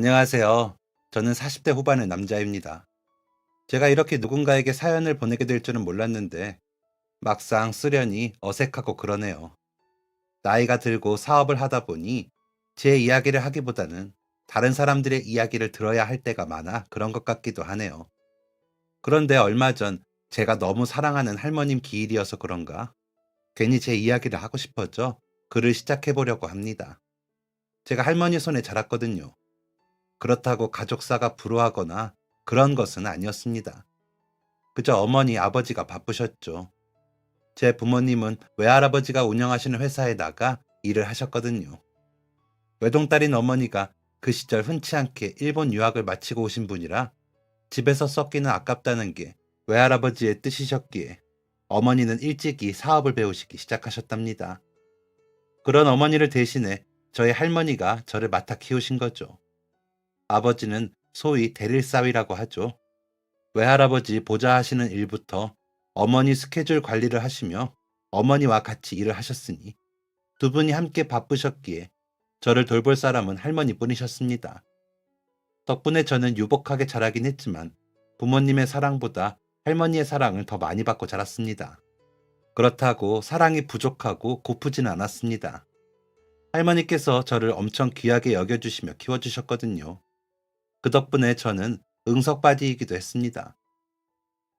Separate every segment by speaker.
Speaker 1: 안녕하세요. 저는 40대 후반의 남자입니다. 제가 이렇게 누군가에게 사연을 보내게 될 줄은 몰랐는데 막상 쓰려니 어색하고 그러네요. 나이가 들고 사업을 하다 보니 제 이야기를 하기보다는 다른 사람들의 이야기를 들어야 할 때가 많아 그런 것 같기도 하네요. 그런데 얼마 전 제가 너무 사랑하는 할머님 기일이어서 그런가 괜히 제 이야기를 하고 싶어져 글을 시작해 보려고 합니다. 제가 할머니 손에 자랐거든요. 그렇다고 가족사가 불우하거나 그런 것은 아니었습니다. 그저 어머니, 아버지가 바쁘셨죠. 제 부모님은 외할아버지가 운영하시는 회사에 나가 일을 하셨거든요. 외동딸인 어머니가 그 시절 흔치 않게 일본 유학을 마치고 오신 분이라 집에서 썩기는 아깝다는 게 외할아버지의 뜻이셨기에 어머니는 일찍이 사업을 배우시기 시작하셨답니다. 그런 어머니를 대신해 저희 할머니가 저를 맡아 키우신 거죠. 아버지는 소위 대릴사위라고 하죠. 외할아버지 보좌하시는 일부터 어머니 스케줄 관리를 하시며 어머니와 같이 일을 하셨으니 두 분이 함께 바쁘셨기에 저를 돌볼 사람은 할머니뿐이셨습니다. 덕분에 저는 유복하게 자라긴 했지만 부모님의 사랑보다 할머니의 사랑을 더 많이 받고 자랐습니다. 그렇다고 사랑이 부족하고 고프지는 않았습니다. 할머니께서 저를 엄청 귀하게 여겨주시며 키워주셨거든요. 그 덕분에 저는 응석바지이기도 했습니다.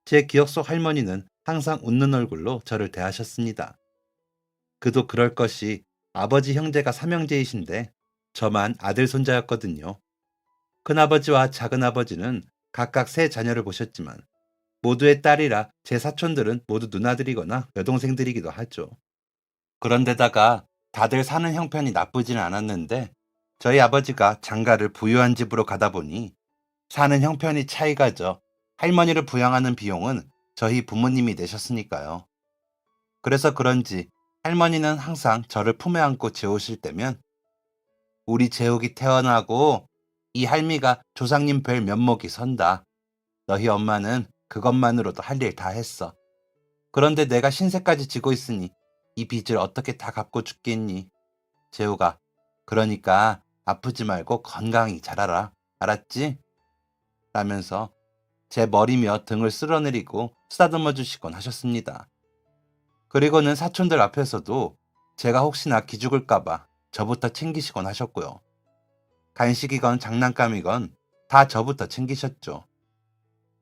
Speaker 1: 제 기억 속 할머니는 항상 웃는 얼굴로 저를 대하셨습니다. 그도 그럴 것이 아버지 형제가 삼형제이신데 저만 아들 손자였거든요. 큰아버지와 작은아버지는 각각 세 자녀를 보셨지만 모두의 딸이라 제 사촌들은 모두 누나들이거나 여동생들이기도 하죠. 그런데다가 다들 사는 형편이 나쁘지는 않았는데 저희 아버지가 장가를 부유한 집으로 가다 보니 사는 형편이 차이가죠. 할머니를 부양하는 비용은 저희 부모님이 내셨으니까요. 그래서 그런지 할머니는 항상 저를 품에 안고 재우실 때면 우리 재욱이 태어나고 이 할미가 조상님 뵐 면목이 선다. 너희 엄마는 그것만으로도 할 일 다 했어. 그런데 내가 신세까지 지고 있으니 이 빚을 어떻게 다 갚고 죽겠니? 재욱아, 그러니까 아프지 말고 건강히 자라라. 알았지? 라면서 제 머리며 등을 쓸어내리고 쓰다듬어 주시곤 하셨습니다. 그리고는 사촌들 앞에서도 제가 혹시나 기죽을까봐 저부터 챙기시곤 하셨고요. 간식이건 장난감이건 다 저부터 챙기셨죠.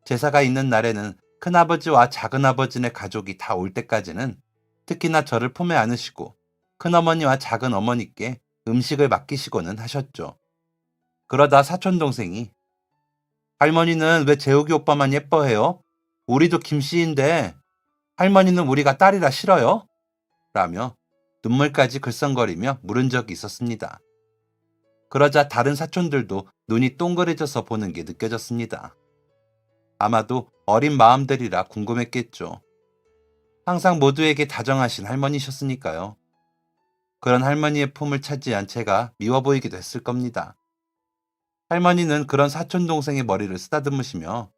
Speaker 1: 제사가 있는 날에는 큰아버지와 작은아버지네 가족이 다 올 때까지는 특히나 저를 품에 안으시고 큰어머니와 작은어머니께 음식을 맡기시고는 하셨죠. 그러다 사촌동생이 할머니는 왜 재욱이 오빠만 예뻐해요? 우리도 김씨인데 할머니는 우리가 딸이라 싫어요? 라며 눈물까지 글썽거리며 물은 적이 있었습니다. 그러자 다른 사촌들도 눈이 동그래져서 보는 게 느껴졌습니다. 아마도 어린 마음들이라 궁금했겠죠. 항상 모두에게 다정하신 할머니셨으니까요. 그런 할머니의 품을 차지한 제가 미워 보이기도 했을 겁니다. 할머니는 그런 사촌동생의 머리를 쓰다듬으시며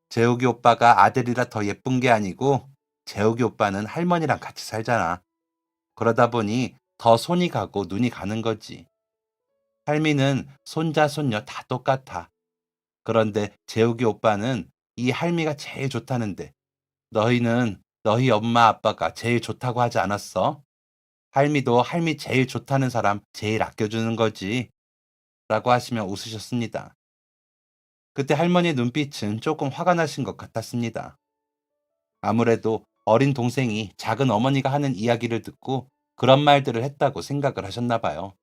Speaker 1: 재욱이 오빠가 아들이라 더 예쁜 게 아니고 재욱이 오빠는 할머니랑 같이 살잖아. 그러다 보니 더 손이 가고 눈이 가는 거지. 할미는 손자, 손녀 다 똑같아. 그런데 재욱이 오빠는 이 할미가 제일 좋다는데 너희는 너희 엄마 아빠가 제일 좋다고 하지 않았어? 할미도 할미 제일 좋다는 사람 제일 아껴주는 거지. 라고 하시며 웃으셨습니다. 그때 할머니의 눈빛은 조금 화가 나신 것 같았습니다. 아무래도 어린 동생이 작은 어머니가 하는 이야기를 듣고 그런 말들을 했다고 생각을 하셨나 봐요.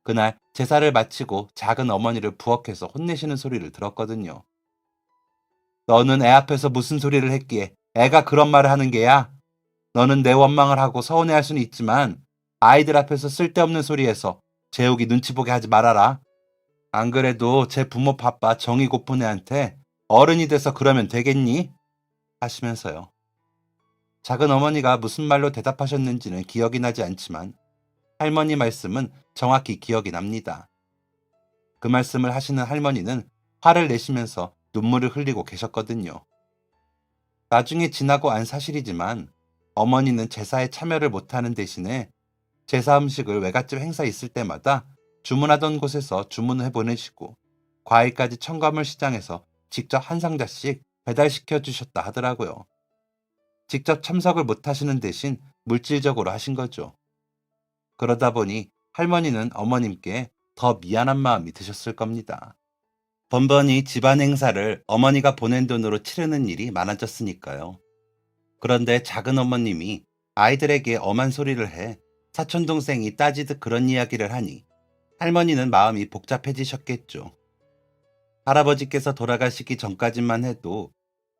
Speaker 1: 그날 제사를 마치고 작은 어머니를 부엌에서 혼내시는 소리를 들었거든요. 너는 애 앞에서 무슨 소리를 했기에 애가 그런 말을 하는 게야? 너는 내 원망을 하고 서운해할 수는 있지만 아이들 앞에서 쓸데없는 소리해서 재욱이 눈치 보게 하지 말아라. 안 그래도 제 부모 바빠 정이 고픈 애한테 어른이 돼서 그러면 되겠니? 하시면서요. 작은 어머니가 무슨 말로 대답하셨는지는 기억이 나지 않지만 할머니 말씀은 정확히 기억이 납니다. 그 말씀을 하시는 할머니는 화를 내시면서 눈물을 흘리고 계셨거든요. 나중에 지나고 안 사실이지만 어머니는 제사에 참여를 못하는 대신에 제사 음식을 외갓집 행사 있을 때마다 주문하던 곳에서 주문해 보내시고 과일까지 첨가물 시장에서 직접 한 상자씩 배달시켜 주셨다 하더라고요. 직접 참석을 못 하시는 대신 물질적으로 하신 거죠. 그러다 보니 할머니는 어머님께 더 미안한 마음이 드셨을 겁니다. 번번이 집안 행사를 어머니가 보낸 돈으로 치르는 일이 많아졌으니까요. 그런데 작은 어머님이 아이들에게 엄한 소리를 해 사촌 동생이 따지듯 그런 이야기를 하니 할머니는 마음이 복잡해지셨겠죠. 할아버지께서 돌아가시기 전까지만 해도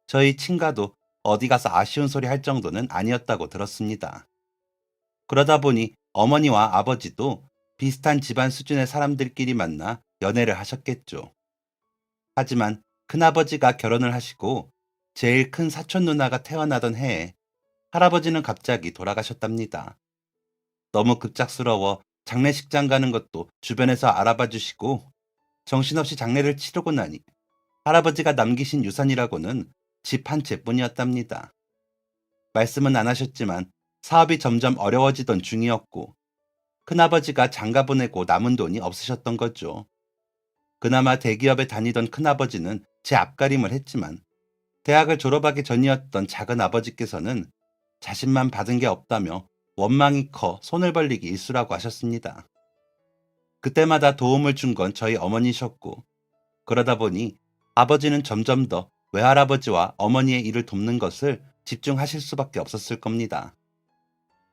Speaker 1: 저희 친가도 어디 가서 아쉬운 소리 할 정도는 아니었다고 들었습니다. 그러다 보니 어머니와 아버지도 비슷한 집안 수준의 사람들끼리 만나 연애를 하셨겠죠. 하지만 큰아버지가 결혼을 하시고 제일 큰 사촌 누나가 태어나던 해에 할아버지는 갑자기 돌아가셨답니다. 너무 급작스러워 장례식장 가는 것도 주변에서 알아봐 주시고 정신없이 장례를 치르고 나니 할아버지가 남기신 유산이라고는 집 한 채뿐이었답니다. 말씀은 안 하셨지만 사업이 점점 어려워지던 중이었고 큰아버지가 장가 보내고 남은 돈이 없으셨던 거죠. 그나마 대기업에 다니던 큰아버지는 제 앞가림을 했지만 대학을 졸업하기 전이었던 작은아버지께서는 자신만 받은 게 없다며 원망이 커 손을 벌리기 일쑤라고 하셨습니다. 그때마다 도움을 준 건 저희 어머니셨고 그러다 보니 아버지는 점점 더 외할아버지와 어머니의 일을 돕는 것을 집중하실 수밖에 없었을 겁니다.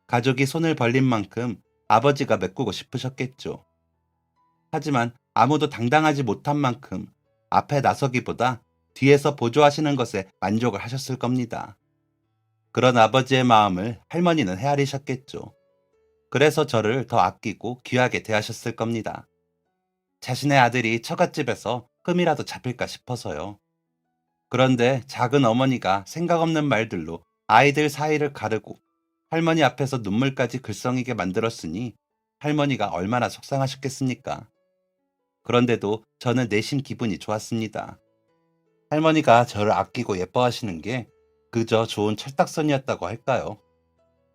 Speaker 1: 가족이 손을 벌린 만큼 아버지가 메꾸고 싶으셨겠죠. 하지만 아무도 당당하지 못한 만큼 앞에 나서기보다 뒤에서 보조하시는 것에 만족을 하셨을 겁니다. 그런 아버지의 마음을 할머니는 헤아리셨겠죠. 그래서 저를 더 아끼고 귀하게 대하셨을 겁니다. 자신의 아들이 처갓집에서 흠이라도 잡힐까 싶어서요. 그런데 작은 어머니가 생각 없는 말들로 아이들 사이를 가르고 할머니 앞에서 눈물까지 글썽이게 만들었으니 할머니가 얼마나 속상하셨겠습니까? 그런데도 저는 내심 기분이 좋았습니다. 할머니가 저를 아끼고 예뻐하시는 게 그저 좋은 철딱선이었다고 할까요?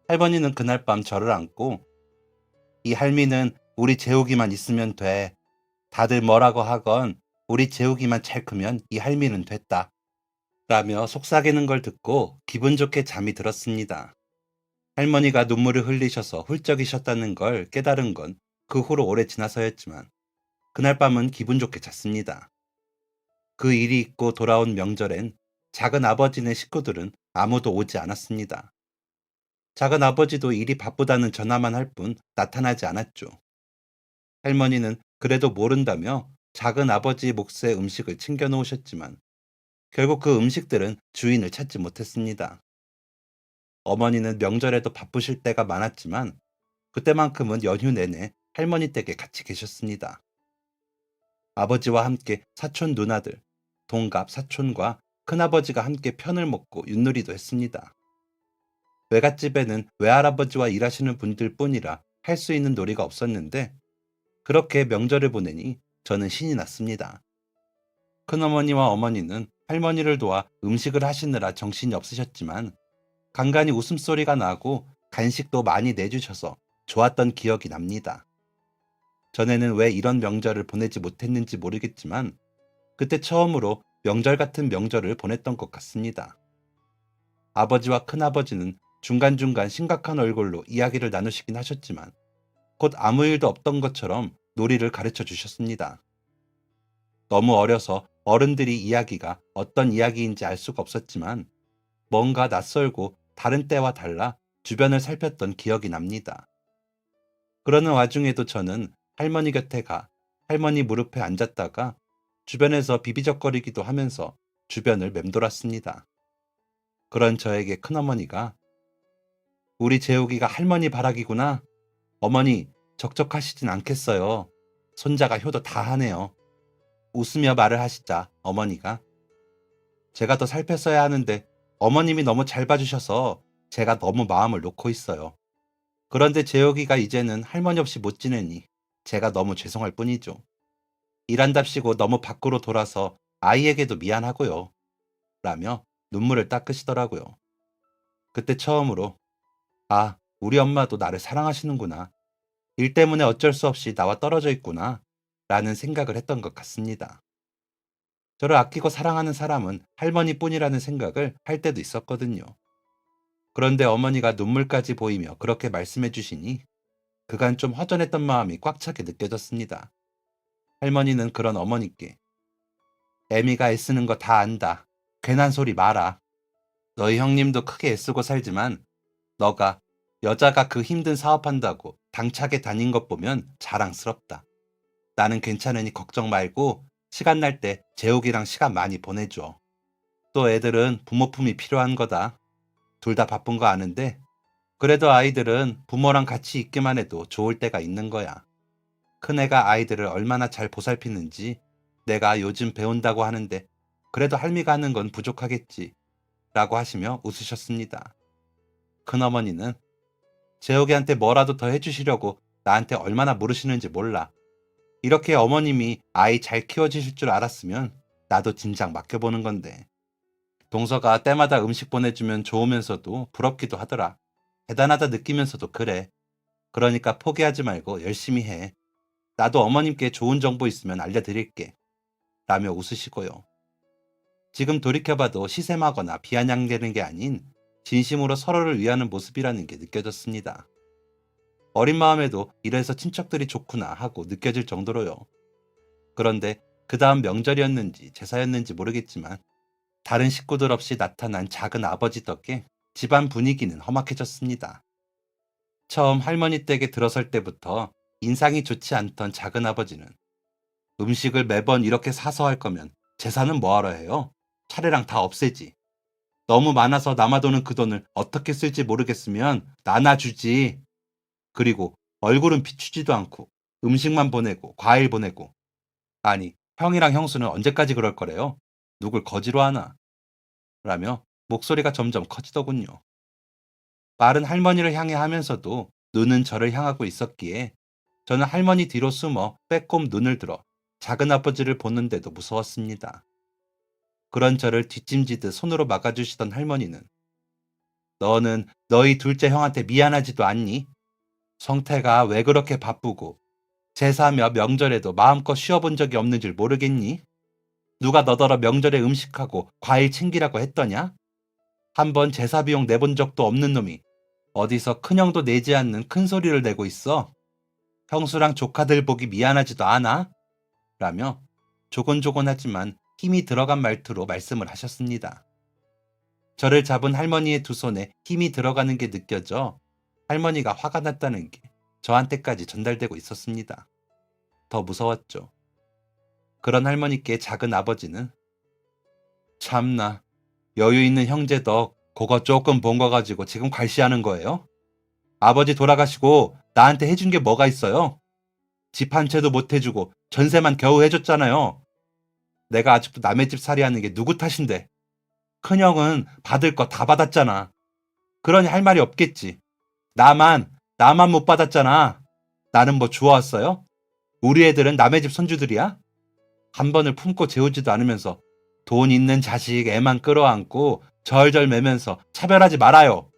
Speaker 1: 할머니는 그날 밤 저를 안고 이 할미는 우리 재욱이만 있으면 돼. 다들 뭐라고 하건 우리 재욱이만 잘 크면 이 할미는 됐다. 라며 속삭이는 걸 듣고 기분 좋게 잠이 들었습니다. 할머니가 눈물을 흘리셔서 훌쩍이셨다는 걸 깨달은 건 그 후로 오래 지나서였지만 그날 밤은 기분 좋게 잤습니다. 그 일이 있고 돌아온 명절엔 작은 아버지네 식구들은 아무도 오지 않았습니다. 작은 아버지도 일이 바쁘다는 전화만 할 뿐 나타나지 않았죠. 할머니는 그래도 모른다며 작은 아버지 몫의 음식을 챙겨 놓으셨지만 결국 그 음식들은 주인을 찾지 못했습니다. 어머니는 명절에도 바쁘실 때가 많았지만 그때만큼은 연휴 내내 할머니 댁에 같이 계셨습니다. 아버지와 함께 사촌 누나들, 동갑 사촌과 큰아버지가 함께 편을 먹고 윷놀이도 했습니다. 외갓집에는 외할아버지와 일하시는 분들 뿐이라 할 수 있는 놀이가 없었는데 그렇게 명절을 보내니 저는 신이 났습니다. 큰어머니와 어머니는 할머니를 도와 음식을 하시느라 정신이 없으셨지만 간간히 웃음소리가 나고 간식도 많이 내주셔서 좋았던 기억이 납니다. 전에는 왜 이런 명절을 보내지 못했는지 모르겠지만 그때 처음으로 명절 같은 명절을 보냈던 것 같습니다. 아버지와 큰아버지는 중간중간 심각한 얼굴로 이야기를 나누시긴 하셨지만 곧 아무 일도 없던 것처럼 놀이를 가르쳐 주셨습니다. 너무 어려서 어른들이 이야기가 어떤 이야기인지 알 수가 없었지만 뭔가 낯설고 다른 때와 달라 주변을 살폈던 기억이 납니다. 그러는 와중에도 저는 할머니 곁에 가 할머니 무릎에 앉았다가 주변에서 비비적거리기도 하면서 주변을 맴돌았습니다. 그런 저에게 큰어머니가 우리 재욱이가 할머니 바라기구나. 어머니 적적하시진 않겠어요. 손자가 효도 다 하네요. 웃으며 말을 하시자 어머니가 제가 더 살폈어야 하는데 어머님이 너무 잘 봐주셔서 제가 너무 마음을 놓고 있어요. 그런데 재욱이가 이제는 할머니 없이 못 지내니 제가 너무 죄송할 뿐이죠. 일한답시고 너무 밖으로 돌아서 아이에게도 미안하고요. 라며 눈물을 닦으시더라고요. 그때 처음으로 아, 우리 엄마도 나를 사랑하시는구나. 일 때문에 어쩔 수 없이 나와 떨어져 있구나 라는 생각을 했던 것 같습니다. 저를 아끼고 사랑하는 사람은 할머니뿐이라는 생각을 할 때도 있었거든요. 그런데 어머니가 눈물까지 보이며 그렇게 말씀해 주시니 그간 좀 허전했던 마음이 꽉 차게 느껴졌습니다. 할머니는 그런 어머니께 애미가 애쓰는 거 다 안다. 괜한 소리 마라. 너희 형님도 크게 애쓰고 살지만 너가 여자가 그 힘든 사업한다고 당차게 다닌 것 보면 자랑스럽다. 나는 괜찮으니 걱정 말고 시간 날 때 재욱이랑 시간 많이 보내줘. 또 애들은 부모 품이 필요한 거다. 둘 다 바쁜 거 아는데 그래도 아이들은 부모랑 같이 있기만 해도 좋을 때가 있는 거야. 큰애가 아이들을 얼마나 잘 보살피는지 내가 요즘 배운다고 하는데 그래도 할미가 하는 건 부족하겠지 라고 하시며 웃으셨습니다. 큰어머니는 재욱이한테 뭐라도 더 해주시려고 나한테 얼마나 물으시는지 몰라. 이렇게 어머님이 아이 잘 키워주실 줄 알았으면 나도 진작 맡겨보는 건데. 동서가 때마다 음식 보내주면 좋으면서도 부럽기도 하더라. 대단하다 느끼면서도 그래. 그러니까 포기하지 말고 열심히 해. 나도 어머님께 좋은 정보 있으면 알려드릴게. 라며 웃으시고요. 지금 돌이켜봐도 시샘하거나 비아냥대는 게 아닌 진심으로 서로를 위하는 모습이라는 게 느껴졌습니다. 어린 마음에도 이래서 친척들이 좋구나 하고 느껴질 정도로요. 그런데 그 다음 명절이었는지 제사였는지 모르겠지만 다른 식구들 없이 나타난 작은 아버지 덕에 집안 분위기는 험악해졌습니다. 처음 할머니 댁에 들어설 때부터 인상이 좋지 않던 작은 아버지는 음식을 매번 이렇게 사서 할 거면 제사는 뭐하러 해요? 차례랑 다 없애지. 너무 많아서 남아도는 그 돈을 어떻게 쓸지 모르겠으면 나눠주지. 그리고 얼굴은 비추지도 않고 음식만 보내고 과일 보내고. 아니, 형이랑 형수는 언제까지 그럴 거래요? 누굴 거지로 하나? 라며 목소리가 점점 커지더군요. 말은 할머니를 향해 하면서도 눈은 저를 향하고 있었기에 저는 할머니 뒤로 숨어 빼꼼 눈을 들어 작은 아버지를 보는데도 무서웠습니다. 그런 저를 뒷짐지듯 손으로 막아주시던 할머니는 너는 너희 둘째 형한테 미안하지도 않니? 성태가 왜 그렇게 바쁘고 제사며 명절에도 마음껏 쉬어본 적이 없는 줄 모르겠니? 누가 너더러 명절에 음식하고 과일 챙기라고 했더냐? 한번 제사 비용 내본 적도 없는 놈이 어디서 큰형도 내지 않는 큰 소리를 내고 있어? 형수랑 조카들 보기 미안하지도 않아? 라며 조곤조곤하지만 힘이 들어간 말투로 말씀을 하셨습니다. 저를 잡은 할머니의 두 손에 힘이 들어가는 게 느껴져 할머니가 화가 났다는 게 저한테까지 전달되고 있었습니다. 더 무서웠죠. 그런 할머니께 작은 아버지는 참나 여유 있는 형제 덕 그거 조금 본 거 가지고 지금 괄시하는 거예요? 아버지 돌아가시고 나한테 해준 게 뭐가 있어요? 집 한 채도 못 해주고 전세만 겨우 해줬잖아요. 내가 아직도 남의 집 살이하는 게 누구 탓인데. 큰형은 받을 거 다 받았잖아. 그러니 할 말이 없겠지. 나만 못 받았잖아. 나는 뭐 주워왔어요? 우리 애들은 남의 집 손주들이야? 한 번을 품고 재우지도 않으면서 돈 있는 자식 애만 끌어안고 절절 매면서 차별하지 말아요.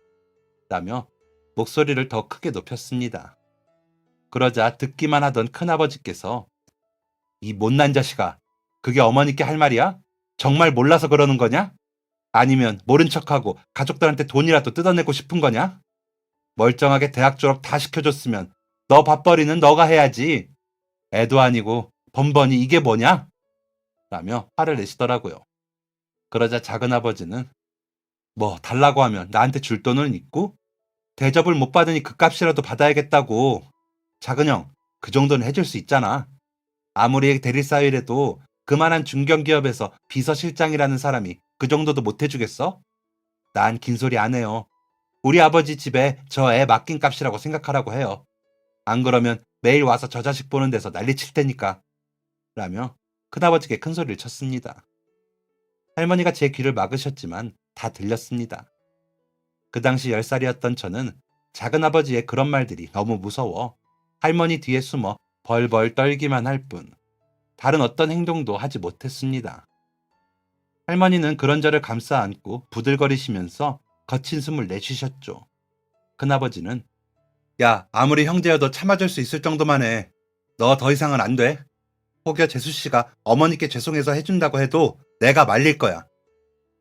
Speaker 1: 라며 목소리를 더 크게 높였습니다. 그러자 듣기만 하던 큰아버지께서 이 못난 자식아, 그게 어머니께 할 말이야? 정말 몰라서 그러는 거냐? 아니면 모른 척하고 가족들한테 돈이라도 뜯어내고 싶은 거냐? 멀쩡하게 대학 졸업 다 시켜줬으면 너 밥벌이는 너가 해야지. 애도 아니고 번번이 이게 뭐냐? 라며 화를 내시더라고요. 그러자 작은아버지는 뭐 달라고 하면 나한테 줄 돈은 있고 대접을 못 받으니 그 값이라도 받아야겠다고. 작은형, 그 정도는 해줄 수 있잖아. 아무리 대리사회라도 그만한 중견기업에서 비서실장이라는 사람이 그 정도도 못 해주겠어? 난 긴 소리 안 해요. 우리 아버지 집에 저 애 맡긴 값이라고 생각하라고 해요. 안 그러면 매일 와서 저 자식 보는 데서 난리 칠 테니까. 라며 큰아버지께 큰 소리를 쳤습니다. 할머니가 제 귀를 막으셨지만 다 들렸습니다. 그 당시 10살이었던 저는 작은아버지의 그런 말들이 너무 무서워 할머니 뒤에 숨어 벌벌 떨기만 할 뿐 다른 어떤 행동도 하지 못했습니다. 할머니는 그런 저를 감싸 안고 부들거리시면서 거친 숨을 내쉬셨죠. 큰아버지는 야, 아무리 형제여도 참아줄 수 있을 정도만 해. 너 더 이상은 안 돼. 혹여 재수 씨가 어머니께 죄송해서 해준다고 해도 내가 말릴 거야.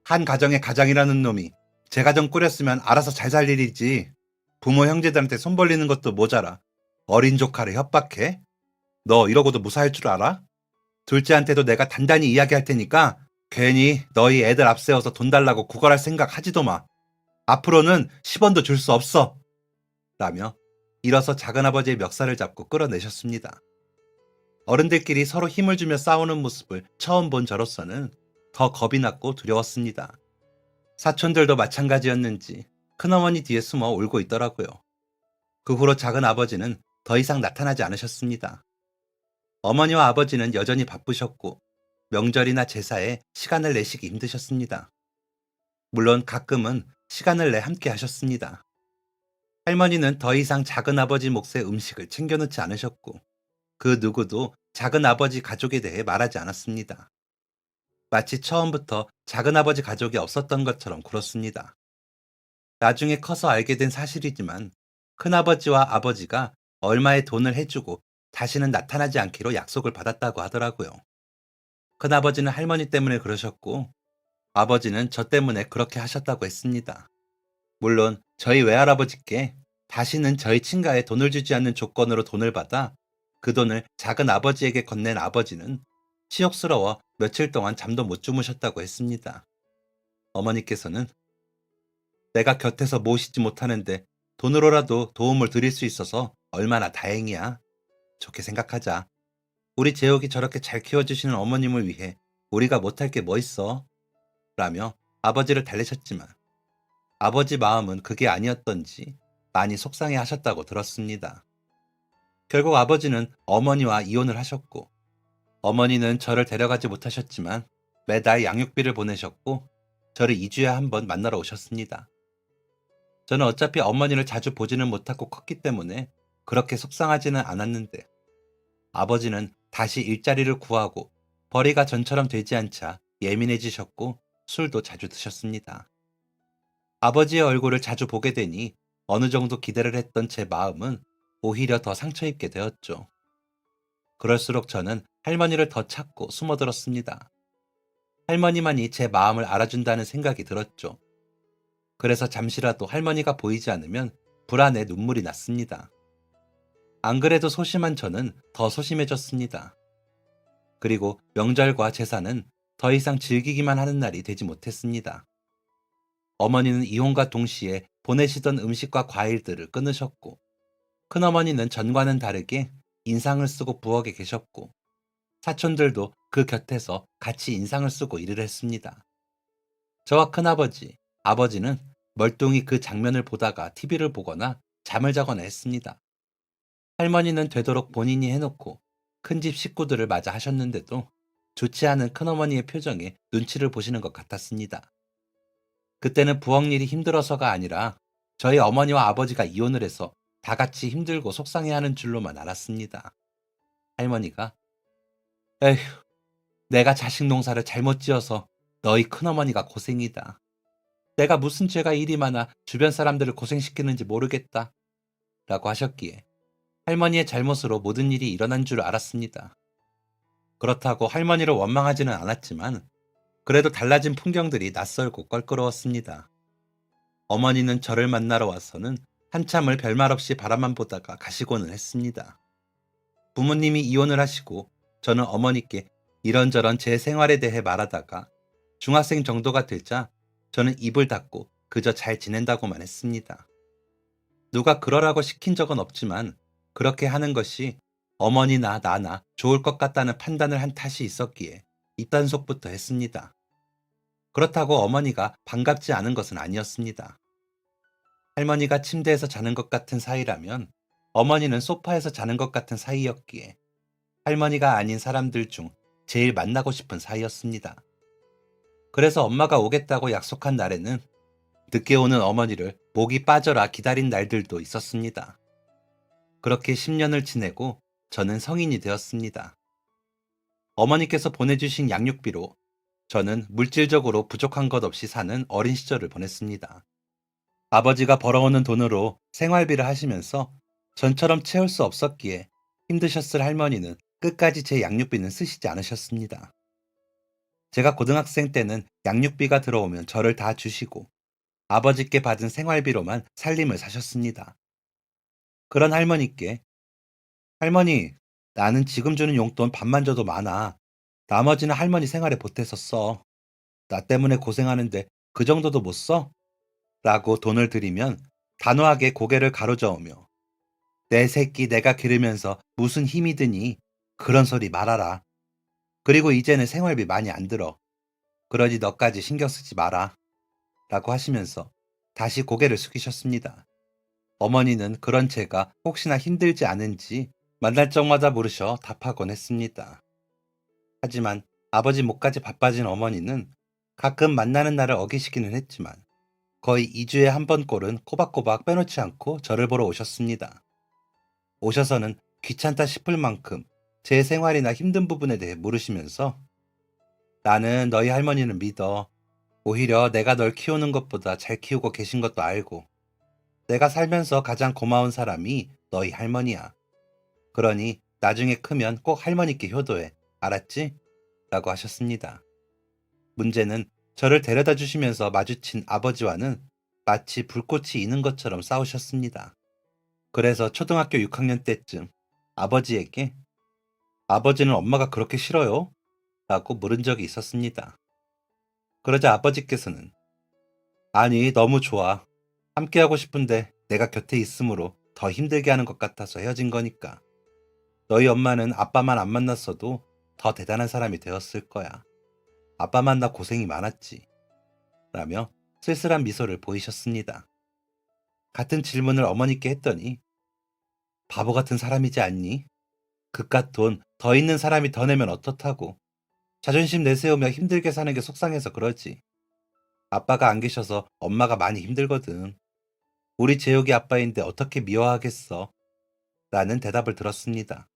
Speaker 1: 한 가정의 가장이라는 놈이 제 가정 꾸렸으면 알아서 잘 살 일이지. 부모 형제들한테 손 벌리는 것도 모자라 어린 조카를 협박해? 너 이러고도 무사할 줄 알아? 둘째한테도 내가 단단히 이야기할 테니까 괜히 너희 애들 앞세워서 돈 달라고 구걸할 생각 하지도 마. 앞으로는 10원도 줄 수 없어. 라며 일어서 작은아버지의 멱살을 잡고 끌어내셨습니다. 어른들끼리 서로 힘을 주며 싸우는 모습을 처음 본 저로서는 더 겁이 났고 두려웠습니다. 사촌들도 마찬가지였는지 큰어머니 뒤에 숨어 울고 있더라고요. 그 후로 작은아버지는 더 이상 나타나지 않으셨습니다. 어머니와 아버지는 여전히 바쁘셨고 명절이나 제사에 시간을 내시기 힘드셨습니다. 물론 가끔은 시간을 내 함께 하셨습니다. 할머니는 더 이상 작은아버지 몫의 음식을 챙겨놓지 않으셨고 그 누구도 작은아버지 가족에 대해 말하지 않았습니다. 마치 처음부터 작은아버지 가족이 없었던 것처럼 굴었습니다. 나중에 커서 알게 된 사실이지만 큰아버지와 아버지가 얼마의 돈을 해주고 다시는 나타나지 않기로 약속을 받았다고 하더라고요. 큰아버지는 할머니 때문에 그러셨고 아버지는 저 때문에 그렇게 하셨다고 했습니다. 물론 저희 외할아버지께 다시는 저희 친가에 돈을 주지 않는 조건으로 돈을 받아 그 돈을 작은아버지에게 건넨 아버지는 치욕스러워 며칠 동안 잠도 못 주무셨다고 했습니다. 어머니께서는 내가 곁에서 모시지 못하는데 돈으로라도 도움을 드릴 수 있어서 얼마나 다행이야. 좋게 생각하자. 우리 재욱이 저렇게 잘 키워주시는 어머님을 위해 우리가 못할 게 뭐 있어? 라며 아버지를 달래셨지만 아버지 마음은 그게 아니었던지 많이 속상해 하셨다고 들었습니다. 결국 아버지는 어머니와 이혼을 하셨고 어머니는 저를 데려가지 못하셨지만 매달 양육비를 보내셨고 저를 2주에 한 번 만나러 오셨습니다. 저는 어차피 어머니를 자주 보지는 못하고 컸기 때문에 그렇게 속상하지는 않았는데 아버지는 다시 일자리를 구하고 벌이가 전처럼 되지 않자 예민해지셨고 술도 자주 드셨습니다. 아버지의 얼굴을 자주 보게 되니 어느 정도 기대를 했던 제 마음은 오히려 더 상처 입게 되었죠. 그럴수록 저는 할머니를 더 찾고 숨어들었습니다. 할머니만이 제 마음을 알아준다는 생각이 들었죠. 그래서 잠시라도 할머니가 보이지 않으면 불안해 눈물이 났습니다. 안 그래도 소심한 저는 더 소심해졌습니다. 그리고 명절과 제사는 더 이상 즐기기만 하는 날이 되지 못했습니다. 어머니는 이혼과 동시에 보내시던 음식과 과일들을 끊으셨고 큰어머니는 전과는 다르게 인상을 쓰고 부엌에 계셨고 사촌들도 그 곁에서 같이 인상을 쓰고 일을 했습니다. 저와 큰아버지, 아버지는 멀뚱히 그 장면을 보다가 TV를 보거나 잠을 자거나 했습니다. 할머니는 되도록 본인이 해놓고 큰 집 식구들을 맞아 하셨는데도 좋지 않은 큰어머니의 표정에 눈치를 보시는 것 같았습니다. 그때는 부엌 일이 힘들어서가 아니라 저희 어머니와 아버지가 이혼을 해서 다 같이 힘들고 속상해하는 줄로만 알았습니다. 할머니가 에휴, 내가 자식 농사를 잘못 지어서 너희 큰어머니가 고생이다. 내가 무슨 죄가 이리 많아 주변 사람들을 고생시키는지 모르겠다. 라고 하셨기에 할머니의 잘못으로 모든 일이 일어난 줄 알았습니다. 그렇다고 할머니를 원망하지는 않았지만 그래도 달라진 풍경들이 낯설고 껄끄러웠습니다. 어머니는 저를 만나러 와서는 한참을 별말 없이 바라만 보다가 가시고는 했습니다. 부모님이 이혼을 하시고 저는 어머니께 이런저런 제 생활에 대해 말하다가 중학생 정도가 되자 저는 입을 닫고 그저 잘 지낸다고만 했습니다. 누가 그러라고 시킨 적은 없지만 그렇게 하는 것이 어머니나 나나 좋을 것 같다는 판단을 한 탓이 있었기에 입단속부터 했습니다. 그렇다고 어머니가 반갑지 않은 것은 아니었습니다. 할머니가 침대에서 자는 것 같은 사이라면 어머니는 소파에서 자는 것 같은 사이였기에 할머니가 아닌 사람들 중 제일 만나고 싶은 사이였습니다. 그래서 엄마가 오겠다고 약속한 날에는 늦게 오는 어머니를 목이 빠져라 기다린 날들도 있었습니다. 그렇게 10년을 지내고 저는 성인이 되었습니다. 어머니께서 보내주신 양육비로 저는 물질적으로 부족한 것 없이 사는 어린 시절을 보냈습니다. 아버지가 벌어오는 돈으로 생활비를 하시면서 전처럼 채울 수 없었기에 힘드셨을 할머니는 끝까지 제 양육비는 쓰시지 않으셨습니다. 제가 고등학생 때는 양육비가 들어오면 저를 다 주시고 아버지께 받은 생활비로만 살림을 사셨습니다. 그런 할머니께 할머니, 나는 지금 주는 용돈 반만 줘도 많아. 나머지는 할머니 생활에 보태서 써. 나 때문에 고생하는데 그 정도도 못 써? 라고 돈을 드리면 단호하게 고개를 가로저으며 내 새끼 내가 기르면서 무슨 힘이 드니? 그런 소리 말아라. 그리고 이제는 생활비 많이 안 들어. 그러니 너까지 신경 쓰지 마라. 라고 하시면서 다시 고개를 숙이셨습니다. 어머니는 그런 제가 혹시나 힘들지 않은지 만날 적마다 물으셔 답하곤 했습니다. 하지만 아버지 몫까지 바빠진 어머니는 가끔 만나는 날을 어기시기는 했지만 거의 2주에 한 번 꼴은 꼬박꼬박 빼놓지 않고 저를 보러 오셨습니다. 오셔서는 귀찮다 싶을 만큼 제 생활이나 힘든 부분에 대해 물으시면서 나는 너희 할머니는 믿어. 오히려 내가 널 키우는 것보다 잘 키우고 계신 것도 알고 내가 살면서 가장 고마운 사람이 너희 할머니야. 그러니 나중에 크면 꼭 할머니께 효도해. 알았지? 라고 하셨습니다. 문제는 저를 데려다 주시면서 마주친 아버지와는 마치 불꽃이 있는 것처럼 싸우셨습니다. 그래서 초등학교 6학년 때쯤 아버지에게 아버지는 엄마가 그렇게 싫어요? 라고 물은 적이 있었습니다. 그러자 아버지께서는 아니, 너무 좋아. 함께하고 싶은데 내가 곁에 있으므로 더 힘들게 하는 것 같아서 헤어진 거니까. 너희 엄마는 아빠만 안 만났어도 더 대단한 사람이 되었을 거야. 아빠 만나 고생이 많았지. 라며 쓸쓸한 미소를 보이셨습니다. 같은 질문을 어머니께 했더니 바보 같은 사람이지 않니? 그깟 돈 더 있는 사람이 더 내면 어떻다고. 자존심 내세우며 힘들게 사는 게 속상해서 그러지. 아빠가 안 계셔서 엄마가 많이 힘들거든. 우리 재욱이 아빠인데 어떻게 미워하겠어? 라는 대답을 들었습니다.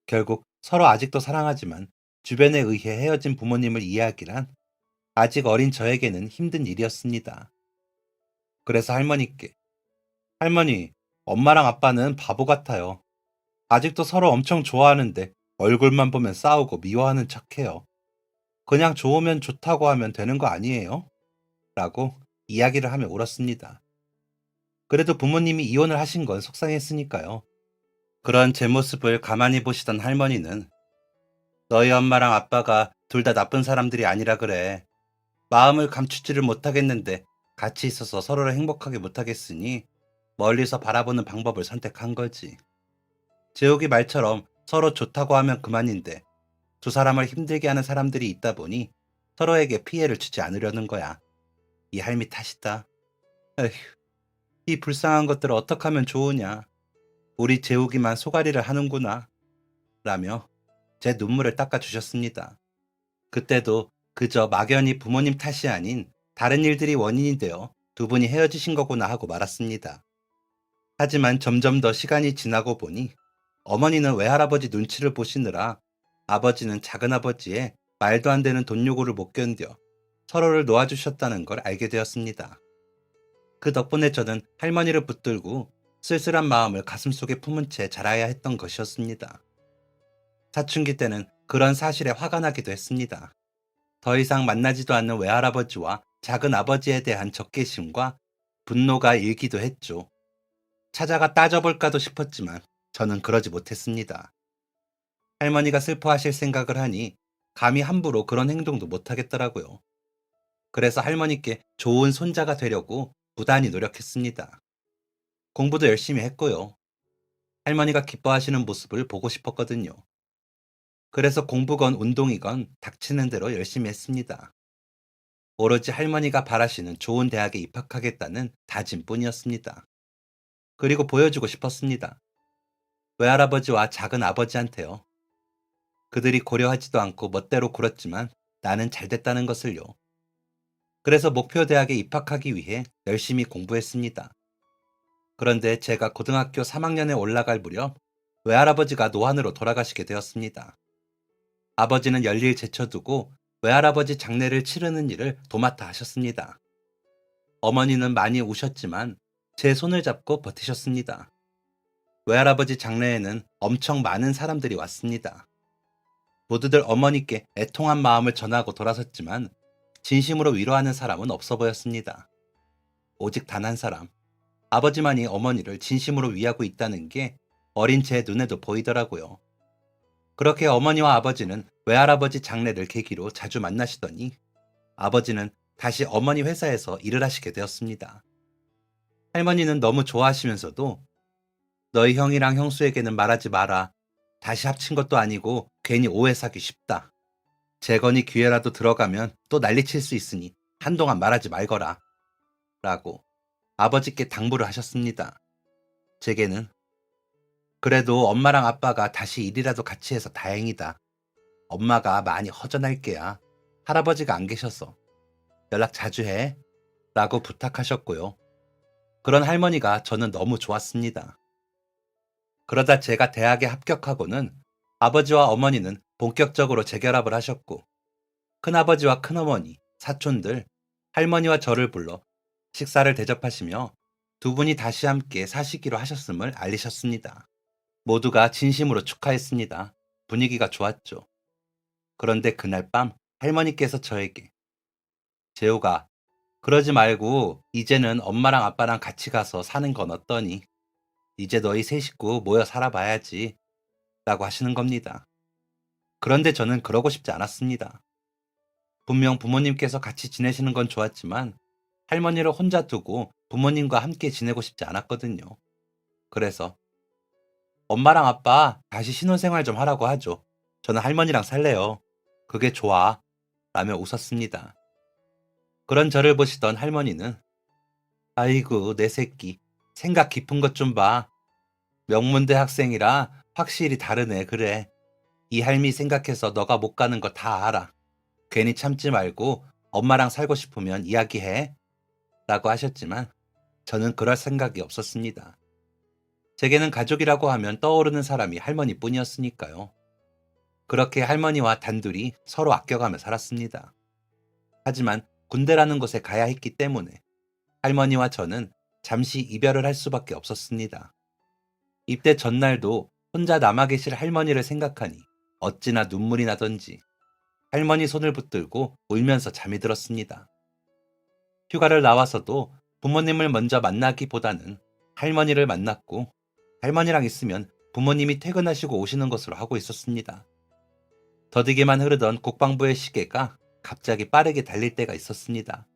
Speaker 1: 결국 서로 아직도 사랑하지만 주변에 의해 헤어진 부모님을 이해하기란 아직 어린 저에게는 힘든 일이었습니다. 그래서 할머니께 할머니, 엄마랑 아빠는 바보 같아요. 아직도 서로 엄청 좋아하는데 얼굴만 보면 싸우고 미워하는 척해요. 그냥 좋으면 좋다고 하면 되는 거 아니에요? 라고 이야기를 하며 울었습니다. 그래도 부모님이 이혼을 하신 건 속상했으니까요. 그런 제 모습을 가만히 보시던 할머니는 너희 엄마랑 아빠가 둘 다 나쁜 사람들이 아니라 그래. 마음을 감추지를 못하겠는데 같이 있어서 서로를 행복하게 못하겠으니 멀리서 바라보는 방법을 선택한 거지. 재욱이 말처럼 서로 좋다고 하면 그만인데 두 사람을 힘들게 하는 사람들이 있다 보니 서로에게 피해를 주지 않으려는 거야. 이 할미 탓이다. 에휴, 이 불쌍한 것들을 어떻게 하면 좋으냐. 우리 재욱이만 소가리를 하는구나. 라며 제 눈물을 닦아주셨습니다. 그때도 그저 막연히 부모님 탓이 아닌 다른 일들이 원인이 되어 두 분이 헤어지신 거구나 하고 말았습니다. 하지만 점점 더 시간이 지나고 보니 어머니는 외할아버지 눈치를 보시느라 아버지는 작은아버지의 말도 안 되는 돈 요구를 못 견뎌 서로를 놓아주셨다는 걸 알게 되었습니다. 그 덕분에 저는 할머니를 붙들고 쓸쓸한 마음을 가슴속에 품은 채 자라야 했던 것이었습니다. 사춘기 때는 그런 사실에 화가 나기도 했습니다. 더 이상 만나지도 않는 외할아버지와 작은아버지에 대한 적개심과 분노가 일기도 했죠. 찾아가 따져볼까도 싶었지만 저는 그러지 못했습니다. 할머니가 슬퍼하실 생각을 하니 감히 함부로 그런 행동도 못하겠더라고요. 그래서 할머니께 좋은 손자가 되려고 부단히 노력했습니다. 공부도 열심히 했고요. 할머니가 기뻐하시는 모습을 보고 싶었거든요. 그래서 공부건 운동이건 닥치는 대로 열심히 했습니다. 오로지 할머니가 바라시는 좋은 대학에 입학하겠다는 다짐뿐이었습니다. 그리고 보여주고 싶었습니다. 외할아버지와 작은아버지한테요. 그들이 고려하지도 않고 멋대로 굴었지만 나는 잘됐다는 것을요. 그래서 목표 대학에 입학하기 위해 열심히 공부했습니다. 그런데 제가 고등학교 3학년에 올라갈 무렵 외할아버지가 노안으로 돌아가시게 되었습니다. 아버지는 열일 제쳐두고 외할아버지 장례를 치르는 일을 도맡아 하셨습니다. 어머니는 많이 우셨지만 제 손을 잡고 버티셨습니다. 외할아버지 장례에는 엄청 많은 사람들이 왔습니다. 모두들 어머니께 애통한 마음을 전하고 돌아섰지만 진심으로 위로하는 사람은 없어 보였습니다. 오직 단 한 사람, 아버지만이 어머니를 진심으로 위하고 있다는 게 어린 제 눈에도 보이더라고요. 그렇게 어머니와 아버지는 외할아버지 장례를 계기로 자주 만나시더니 아버지는 다시 어머니 회사에서 일을 하시게 되었습니다. 할머니는 너무 좋아하시면서도 너희 형이랑 형수에게는 말하지 마라. 다시 합친 것도 아니고 괜히 오해 사기 쉽다. 재건이 기회라도 들어가면 또 난리칠 수 있으니 한동안 말하지 말거라. 라고 아버지께 당부를 하셨습니다. 제게는 그래도 엄마랑 아빠가 다시 일이라도 같이 해서 다행이다. 엄마가 많이 허전할 게야. 할아버지가 안 계셔서 연락 자주 해. 라고 부탁하셨고요. 그런 할머니가 저는 너무 좋았습니다. 그러다 제가 대학에 합격하고는 아버지와 어머니는 본격적으로 재결합을 하셨고 큰아버지와 큰어머니, 사촌들, 할머니와 저를 불러 식사를 대접하시며 두 분이 다시 함께 사시기로 하셨음을 알리셨습니다. 모두가 진심으로 축하했습니다. 분위기가 좋았죠. 그런데 그날 밤 할머니께서 저에게 재호가 그러지 말고 이제는 엄마랑 아빠랑 같이 가서 사는 건 어떠니? 이제 너희 세 식구 모여 살아봐야지 라고 하시는 겁니다. 그런데 저는 그러고 싶지 않았습니다. 분명 부모님께서 같이 지내시는 건 좋았지만 할머니를 혼자 두고 부모님과 함께 지내고 싶지 않았거든요. 그래서 엄마랑 아빠 다시 신혼생활 좀 하라고 하죠. 저는 할머니랑 살래요. 그게 좋아. 라며 웃었습니다. 그런 저를 보시던 할머니는 아이고 내 새끼 생각 깊은 것 좀 봐. 명문대 학생이라 확실히 다르네 그래. 이 할미 생각해서 너가 못 가는 거 다 알아. 괜히 참지 말고 엄마랑 살고 싶으면 이야기해. 라고 하셨지만 저는 그럴 생각이 없었습니다. 제게는 가족이라고 하면 떠오르는 사람이 할머니뿐이었으니까요. 그렇게 할머니와 단둘이 서로 아껴가며 살았습니다. 하지만 군대라는 곳에 가야 했기 때문에 할머니와 저는 잠시 이별을 할 수밖에 없었습니다. 입대 전날도 혼자 남아 계실 할머니를 생각하니 어찌나 눈물이 나던지 할머니 손을 붙들고 울면서 잠이 들었습니다. 휴가를 나와서도 부모님을 먼저 만나기보다는 할머니를 만났고 할머니랑 있으면 부모님이 퇴근하시고 오시는 것으로 하고 있었습니다. 더디게만 흐르던 국방부의 시계가 갑자기 빠르게 달릴 때가 있었습니다.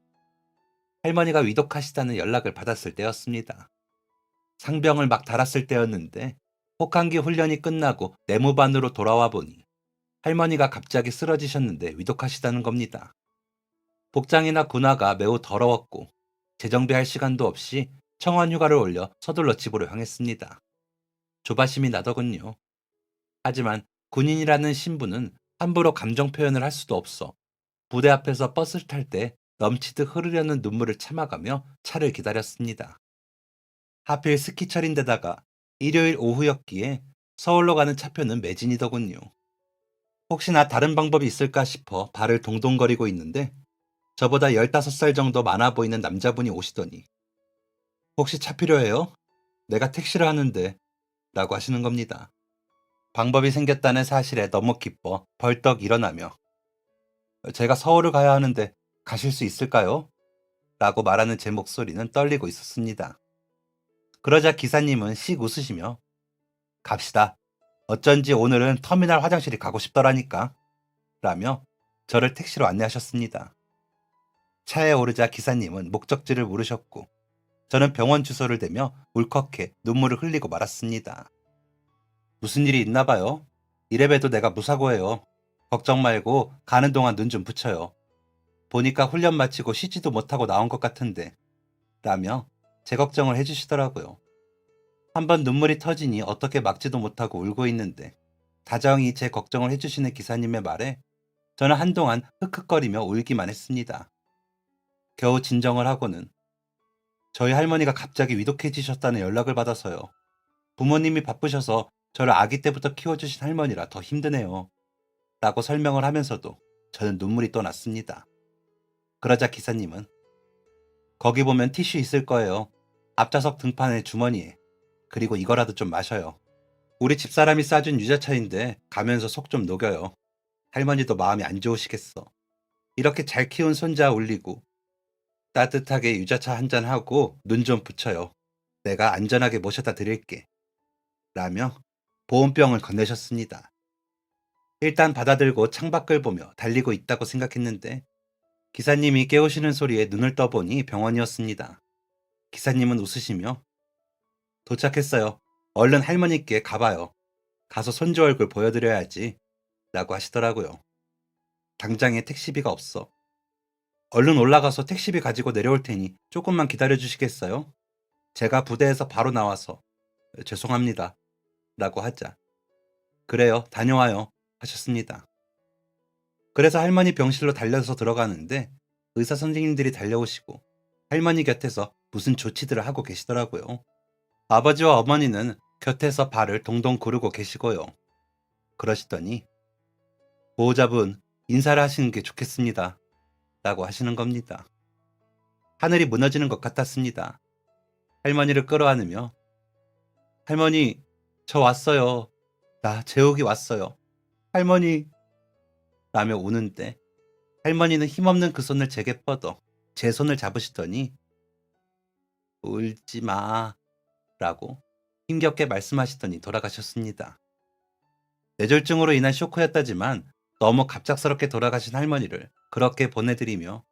Speaker 1: 할머니가 위독하시다는 연락을 받았을 때였습니다. 상병을 막 달았을 때였는데 혹한기 훈련이 끝나고 내무반으로 돌아와 보니 할머니가 갑자기 쓰러지셨는데 위독하시다는 겁니다. 복장이나 군화가 매우 더러웠고 재정비할 시간도 없이 청원 휴가를 올려 서둘러 집으로 향했습니다. 조바심이 나더군요. 하지만 군인이라는 신분은 함부로 감정 표현을 할 수도 없어 부대 앞에서 버스를 탈 때 넘치듯 흐르려는 눈물을 참아가며 차를 기다렸습니다. 하필 스키철인데다가 일요일 오후였기에 서울로 가는 차표는 매진이더군요. 혹시나 다른 방법이 있을까 싶어 발을 동동거리고 있는데 저보다 15살 정도 많아 보이는 남자분이 오시더니 혹시 차 필요해요? 내가 택시를 하는데 라고 하시는 겁니다. 방법이 생겼다는 사실에 너무 기뻐 벌떡 일어나며 제가 서울을 가야 하는데 가실 수 있을까요? 라고 말하는 제 목소리는 떨리고 있었습니다. 그러자 기사님은 씩 웃으시며 갑시다. 어쩐지 오늘은 터미널 화장실이 가고 싶더라니까. 라며 저를 택시로 안내하셨습니다. 차에 오르자 기사님은 목적지를 물으셨고 저는 병원 주소를 대며 울컥해 눈물을 흘리고 말았습니다. 무슨 일이 있나 봐요. 이래봬도 내가 무사고해요. 걱정 말고 가는 동안 눈 좀 붙여요. 보니까 훈련 마치고 쉬지도 못하고 나온 것 같은데 라며 제 걱정을 해주시더라고요. 한번 눈물이 터지니 어떻게 막지도 못하고 울고 있는데 다정히 제 걱정을 해주시는 기사님의 말에 저는 한동안 흑흑거리며 울기만 했습니다. 겨우 진정을 하고는 저희 할머니가 갑자기 위독해지셨다는 연락을 받아서요. 부모님이 바쁘셔서 저를 아기 때부터 키워주신 할머니라 더 힘드네요. 라고 설명을 하면서도 저는 눈물이 또 났습니다. 그러자 기사님은 거기 보면 티슈 있을 거예요. 앞좌석 등판의 주머니에. 그리고 이거라도 좀 마셔요. 우리 집사람이 싸준 유자차인데 가면서 속 좀 녹여요. 할머니도 마음이 안 좋으시겠어. 이렇게 잘 키운 손자 올리고 따뜻하게 유자차 한 잔 하고 눈 좀 붙여요. 내가 안전하게 모셔다 드릴게. 라며 보온병을 건네셨습니다. 일단 받아들고 창밖을 보며 달리고 있다고 생각했는데 기사님이 깨우시는 소리에 눈을 떠보니 병원이었습니다. 기사님은 웃으시며 도착했어요. 얼른 할머니께 가봐요. 가서 손주 얼굴 보여드려야지. 라고 하시더라고요. 당장에 택시비가 없어. 얼른 올라가서 택시비 가지고 내려올 테니 조금만 기다려 주시겠어요? 제가 부대에서 바로 나와서 죄송합니다. 라고 하자. 그래요, 다녀와요. 하셨습니다. 그래서 할머니 병실로 달려서 들어가는데 의사 선생님들이 달려오시고 할머니 곁에서 무슨 조치들을 하고 계시더라고요. 아버지와 어머니는 곁에서 발을 동동 구르고 계시고요. 그러시더니 보호자분 인사를 하시는 게 좋겠습니다. 라고 하시는 겁니다. 하늘이 무너지는 것 같았습니다. 할머니를 끌어안으며 할머니, 저 왔어요. 나 재욱이 왔어요. 할머니 라며 우는데 할머니는 힘없는 그 손을 제게 뻗어 제 손을 잡으시더니 울지 마 라고 힘겹게 말씀하시더니 돌아가셨습니다. 뇌졸중으로 인한 쇼크였다지만 너무 갑작스럽게 돌아가신 할머니를 그렇게 보내드리며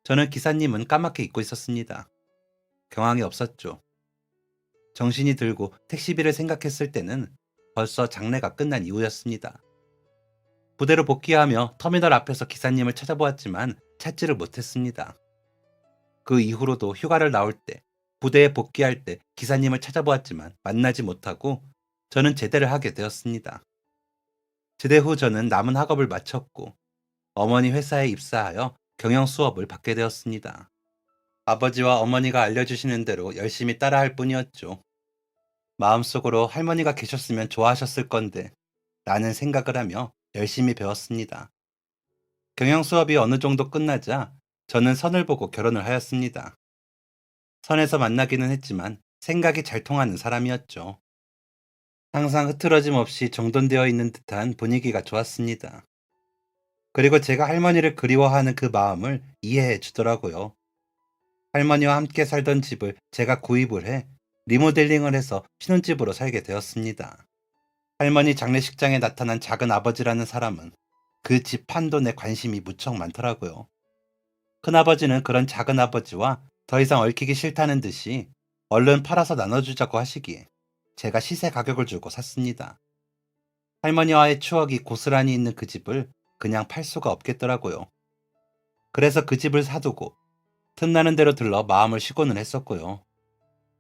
Speaker 1: 저는 기사님은 까맣게 잊고 있었습니다. 경황이 없었죠. 정신이 들고 택시비를 생각했을 때는 벌써 장례가 끝난 이후였습니다. 부대로 복귀하며 터미널 앞에서 기사님을 찾아보았지만 찾지를 못했습니다. 그 이후로도 휴가를 나올 때, 부대에 복귀할 때 기사님을 찾아보았지만 만나지 못하고 저는 제대를 하게 되었습니다. 제대 후 저는 남은 학업을 마쳤고 어머니 회사에 입사하여 경영 수업을 받게 되었습니다. 아버지와 어머니가 알려주시는 대로 열심히 따라할 뿐이었죠. 마음속으로 할머니가 계셨으면 좋아하셨을 건데 라는 생각을 하며 열심히 배웠습니다. 경영 수업이 어느 정도 끝나자 저는 선을 보고 결혼을 하였습니다. 선에서 만나기는 했지만 생각이 잘 통하는 사람이었죠. 항상 흐트러짐 없이 정돈되어 있는 듯한 분위기가 좋았습니다. 그리고 제가 할머니를 그리워하는 그 마음을 이해해 주더라고요. 할머니와 함께 살던 집을 제가 구입을 해 리모델링을 해서 신혼집으로 살게 되었습니다. 할머니 장례식장에 나타난 작은 아버지라는 사람은 그 집 판돈에 관심이 무척 많더라고요. 큰아버지는 그런 작은 아버지와 더 이상 얽히기 싫다는 듯이 얼른 팔아서 나눠주자고 하시기에 제가 시세 가격을 주고 샀습니다. 할머니와의 추억이 고스란히 있는 그 집을 그냥 팔 수가 없겠더라고요. 그래서 그 집을 사두고 틈나는 대로 들러 마음을 쉬고는 했었고요.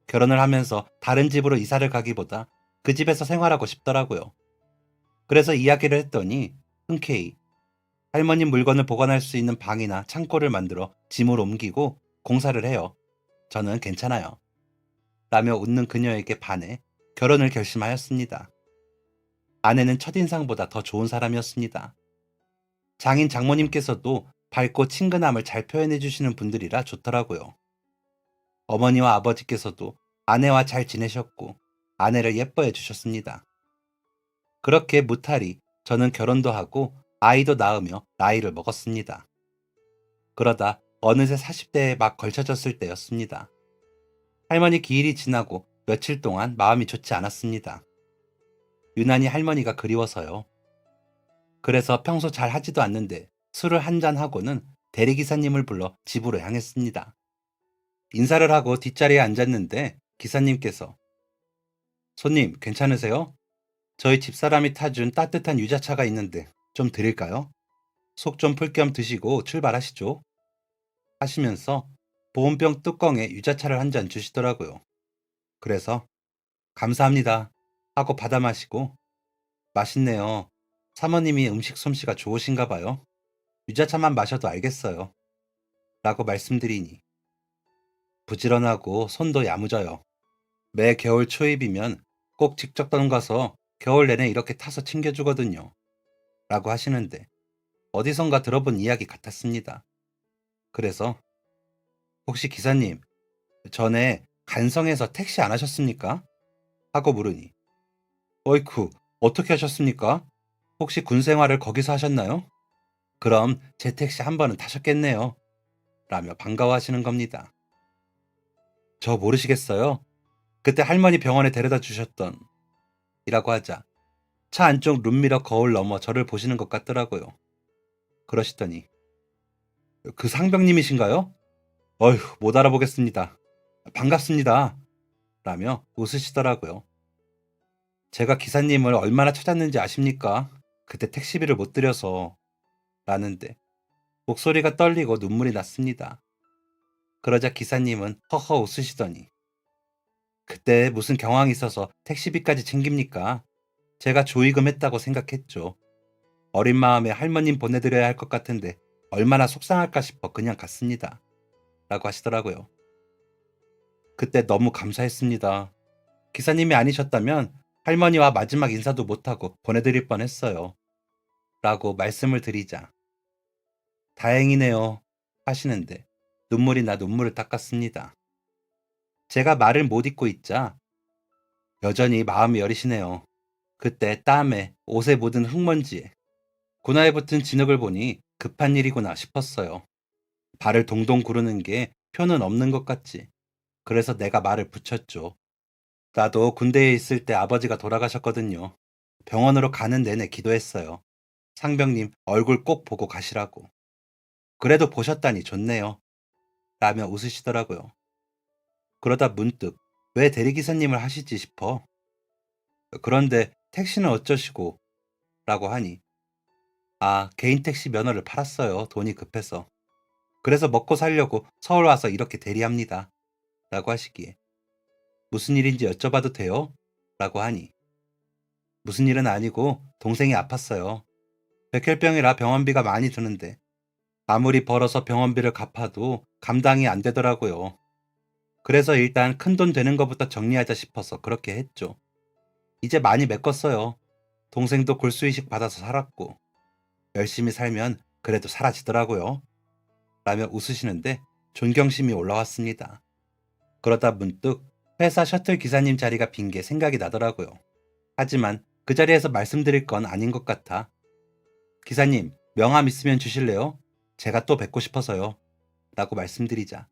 Speaker 1: 결혼을 하면서 다른 집으로 이사를 가기보다 그 집에서 생활하고 싶더라고요. 그래서 이야기를 했더니 흔쾌히 할머니 물건을 보관할 수 있는 방이나 창고를 만들어 짐을 옮기고 공사를 해요. 저는 괜찮아요. 라며 웃는 그녀에게 반해 결혼을 결심하였습니다. 아내는 첫인상보다 더 좋은 사람이었습니다. 장인 장모님께서도 밝고 친근함을 잘 표현해 주시는 분들이라 좋더라고요. 어머니와 아버지께서도 아내와 잘 지내셨고 아내를 예뻐해 주셨습니다. 그렇게 무탈이 저는 결혼도 하고 아이도 낳으며 나이를 먹었습니다. 그러다 어느새 40대에 막 걸쳐졌을 때였습니다. 할머니 기일이 지나고 며칠 동안 마음이 좋지 않았습니다. 유난히 할머니가 그리워서요. 그래서 평소 잘 하지도 않는데 술을 한잔 하고는 대리기사님을 불러 집으로 향했습니다. 인사를 하고 뒷자리에 앉았는데 기사님께서 손님 괜찮으세요? 저희 집사람이 타준 따뜻한 유자차가 있는데 좀 드릴까요? 속 좀 풀 겸 드시고 출발하시죠. 하시면서 보온병 뚜껑에 유자차를 한 잔 주시더라고요. 그래서 감사합니다 하고 받아 마시고 맛있네요. 사모님이 음식 솜씨가 좋으신가 봐요. 유자차만 마셔도 알겠어요. 라고 말씀드리니 부지런하고 손도 야무져요. 매 겨울 초입이면 꼭 직접 담가서 겨울 내내 이렇게 타서 챙겨주거든요. 라고 하시는데 어디선가 들어본 이야기 같았습니다. 그래서 혹시 기사님 전에 간성에서 택시 안 하셨습니까? 하고 물으니 어이쿠, 어떻게 하셨습니까? 혹시 군 생활을 거기서 하셨나요? 그럼 제 택시 한 번은 타셨겠네요. 라며 반가워하시는 겁니다. 저 모르시겠어요? 그때 할머니 병원에 데려다 주셨던 이라고 하자 차 안쪽 룸미러 거울 넘어 저를 보시는 것 같더라고요. 그러시더니 그 상병님이신가요? 어휴, 못 알아보겠습니다. 반갑습니다. 라며 웃으시더라고요. 제가 기사님을 얼마나 찾았는지 아십니까? 그때 택시비를 못 드려서 라는데 목소리가 떨리고 눈물이 났습니다. 그러자 기사님은 허허 웃으시더니 그때 무슨 경황이 있어서 택시비까지 챙깁니까? 제가 조의금 했다고 생각했죠. 어린 마음에 할머님 보내드려야 할 것 같은데 얼마나 속상할까 싶어 그냥 갔습니다. 라고 하시더라고요. 그때 너무 감사했습니다. 기사님이 아니셨다면 할머니와 마지막 인사도 못하고 보내드릴 뻔했어요. 라고 말씀을 드리자 다행이네요 하시는데 눈물이 나 눈물을 닦았습니다. 제가 말을 못 잇고 있자 여전히 마음이 여리시네요. 그때 땀에 옷에 묻은 흙먼지에 군화에 붙은 진흙을 보니 급한 일이구나 싶었어요. 발을 동동 구르는 게 표는 없는 것 같지. 그래서 내가 말을 붙였죠. 나도 군대에 있을 때 아버지가 돌아가셨거든요. 병원으로 가는 내내 기도했어요. 상병님 얼굴 꼭 보고 가시라고. 그래도 보셨다니 좋네요. 라며 웃으시더라고요. 그러다 문득 왜 대리기사님을 하시지 싶어. 그런데 택시는 어쩌시고? 라고 하니 아, 개인 택시 면허를 팔았어요. 돈이 급해서. 그래서 먹고 살려고 서울 와서 이렇게 대리합니다. 라고 하시기에 무슨 일인지 여쭤봐도 돼요? 라고 하니 무슨 일은 아니고 동생이 아팠어요. 백혈병이라 병원비가 많이 드는데 아무리 벌어서 병원비를 갚아도 감당이 안 되더라고요. 그래서 일단 큰돈 되는 것부터 정리하자 싶어서 그렇게 했죠. 이제 많이 메꿨어요. 동생도 골수이식 받아서 살았고 열심히 살면 그래도 사라지더라고요. 라며 웃으시는데 존경심이 올라왔습니다. 그러다 문득 회사 셔틀 기사님 자리가 빈 게 생각이 나더라고요. 하지만 그 자리에서 말씀드릴 건 아닌 것 같아. 기사님, 명함 있으면 주실래요? 제가 또 뵙고 싶어서요. 라고 말씀드리자.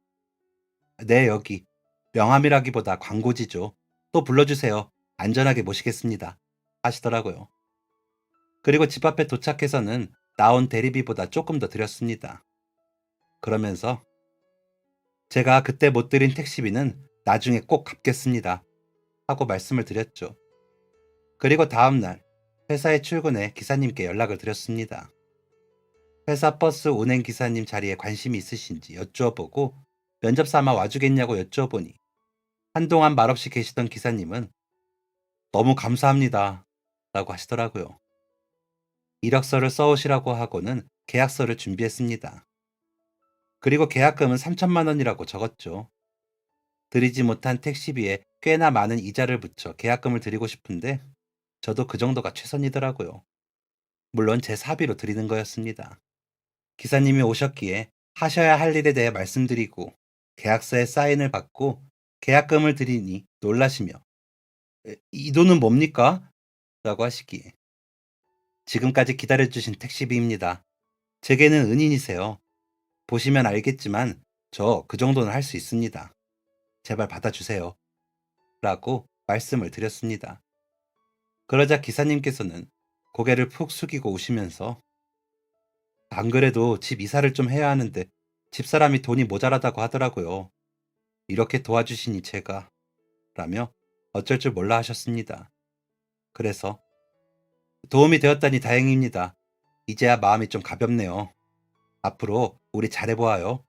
Speaker 1: 네, 여기. 명함이라기보다 광고지죠. 또 불러주세요. 안전하게 모시겠습니다. 하시더라고요. 그리고 집 앞에 도착해서는 나온 대리비보다 조금 더 드렸습니다. 그러면서 제가 그때 못 드린 택시비는 나중에 꼭 갚겠습니다. 하고 말씀을 드렸죠. 그리고 다음날 회사에 출근해 기사님께 연락을 드렸습니다. 회사 버스 운행 기사님 자리에 관심이 있으신지 여쭈어보고 면접 삼아 와주겠냐고 여쭈어보니 한동안 말없이 계시던 기사님은 너무 감사합니다. 라고 하시더라고요. 이력서를 써오시라고 하고는 계약서를 준비했습니다. 그리고 계약금은 3천만 원이라고 적었죠. 드리지 못한 택시비에 꽤나 많은 이자를 붙여 계약금을 드리고 싶은데 저도 그 정도가 최선이더라고요. 물론 제 사비로 드리는 거였습니다. 기사님이 오셨기에 하셔야 할 일에 대해 말씀드리고 계약서에 사인을 받고 계약금을 드리니 놀라시며 이 돈은 뭡니까? 라고 하시기에 지금까지 기다려주신 택시비입니다. 제게는 은인이세요. 보시면 알겠지만 저 그 정도는 할 수 있습니다. 제발 받아주세요. 라고 말씀을 드렸습니다. 그러자 기사님께서는 고개를 푹 숙이고 우시면서 안 그래도 집 이사를 좀 해야 하는데 집사람이 돈이 모자라다고 하더라고요. 이렇게 도와주시니 제가 라며 어쩔 줄 몰라 하셨습니다. 그래서 도움이 되었다니 다행입니다. 이제야 마음이 좀 가볍네요. 앞으로 우리 잘해보아요.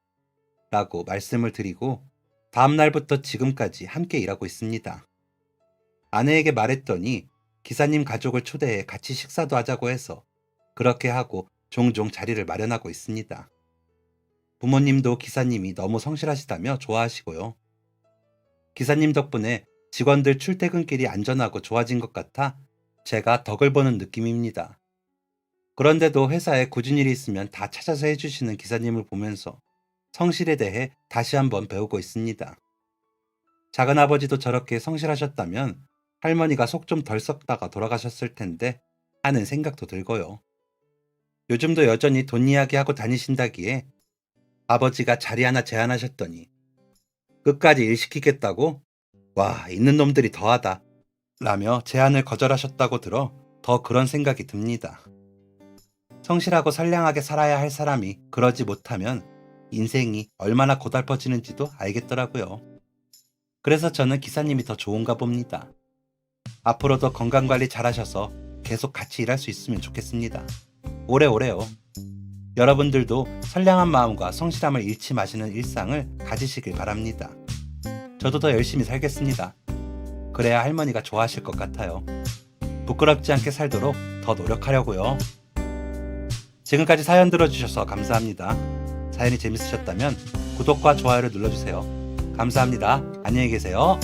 Speaker 1: 라고 말씀을 드리고 다음 날부터 지금까지 함께 일하고 있습니다. 아내에게 말했더니 기사님 가족을 초대해 같이 식사도 하자고 해서 그렇게 하고 종종 자리를 마련하고 있습니다. 부모님도 기사님이 너무 성실하시다며 좋아하시고요. 기사님 덕분에 직원들 출퇴근길이 안전하고 좋아진 것 같아 제가 덕을 보는 느낌입니다. 그런데도 회사에 굳은 일이 있으면 다 찾아서 해주시는 기사님을 보면서 성실에 대해 다시 한번 배우고 있습니다. 작은아버지도 저렇게 성실하셨다면 할머니가 속 좀 덜 썩다가 돌아가셨을 텐데 하는 생각도 들고요. 요즘도 여전히 돈 이야기하고 다니신다기에 아버지가 자리 하나 제안하셨더니 끝까지 일 시키겠다고? 와, 있는 놈들이 더하다. 라며 제안을 거절하셨다고 들어 더 그런 생각이 듭니다. 성실하고 선량하게 살아야 할 사람이 그러지 못하면 인생이 얼마나 고달퍼지는지도 알겠더라고요. 그래서 저는 기사님이 더 좋은가 봅니다. 앞으로도 건강관리 잘하셔서 계속 같이 일할 수 있으면 좋겠습니다. 오래오래요. 여러분들도 선량한 마음과 성실함을 잃지 마시는 일상을 가지시길 바랍니다. 저도 더 열심히 살겠습니다. 그래야 할머니가 좋아하실 것 같아요. 부끄럽지 않게 살도록 더 노력하려고요. 지금까지 사연 들어주셔서 감사합니다. 사연이 재밌으셨다면 구독과 좋아요를 눌러주세요. 감사합니다. 안녕히 계세요.